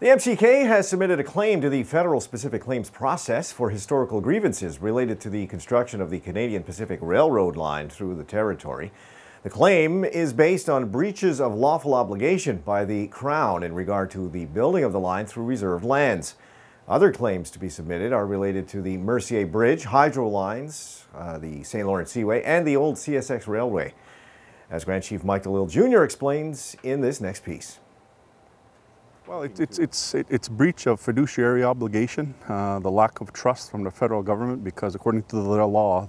The MCK has submitted a claim to the Federal Specific Claims Process for historical grievances related to the construction of the Canadian Pacific Railroad line through the territory. The claim is based on breaches of lawful obligation by the Crown in regard to the building of the line through reserved lands. Other claims to be submitted are related to the Mercier Bridge, hydro lines, the St. Lawrence Seaway, and the old CSX Railway. As Grand Chief Mike Delisle Jr. explains in this next piece. Well, it's breach of fiduciary obligation, the lack of trust from the federal government, because according to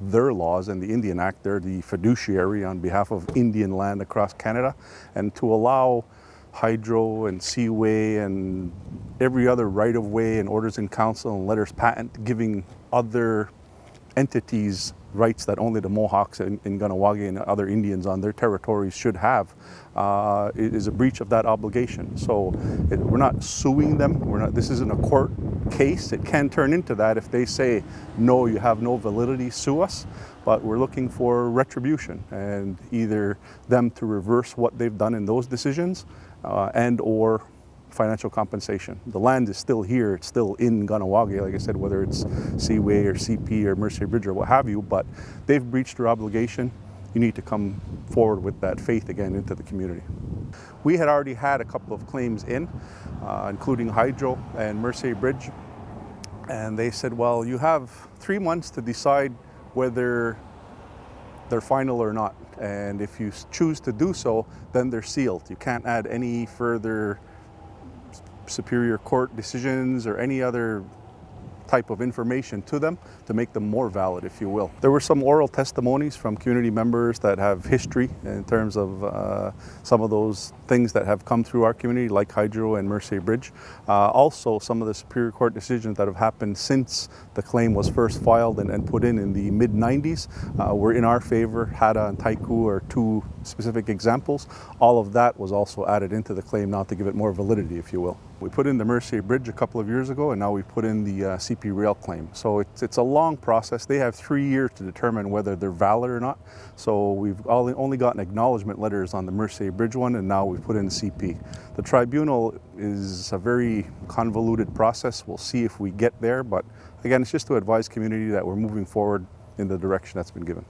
their laws and the Indian Act, they're the fiduciary on behalf of Indian land across Canada, and to allow hydro and seaway and every other right-of-way and orders in council and letters patent giving other entities rights that only the Mohawks in Kahnawake and other Indians on their territories should have is a breach of that obligation. So we're not suing them. This isn't a court case. It can turn into that if they say, no, you have no validity, sue us. But we're looking for retribution and either them to reverse what they've done in those decisions and or financial compensation. The land is still here, it's still in Kahnawake, like I said, whether it's Seaway or CP or Mercier Bridge or what have you, but they've breached their obligation. You need to come forward with that faith again into the community. We had already had a couple of claims in, including hydro and Mercier Bridge, and they said, well, you have 3 months to decide whether they're final or not, and if you choose to do so, then they're sealed. You can't add any further Superior Court decisions or any other type of information to them to make them more valid, if you will. There were some oral testimonies from community members that have history in terms of some of those things that have come through our community, like hydro and Mercier Bridge. Also, some of the Superior Court decisions that have happened since the claim was first filed and put in the mid-90s were in our favor. Hada and Taiku are two specific examples. All of that was also added into the claim now to give it more validity, if you will. We put in the Mercier Bridge a couple of years ago, and now we put in the CP Rail claim. So it's a long process. They have 3 years to determine whether they're valid or not. So we've only gotten acknowledgement letters on the Mercier Bridge one, and now we've put in CP. The tribunal is a very convoluted process. We'll see if we get there, but again, it's just to advise community that we're moving forward in the direction that's been given.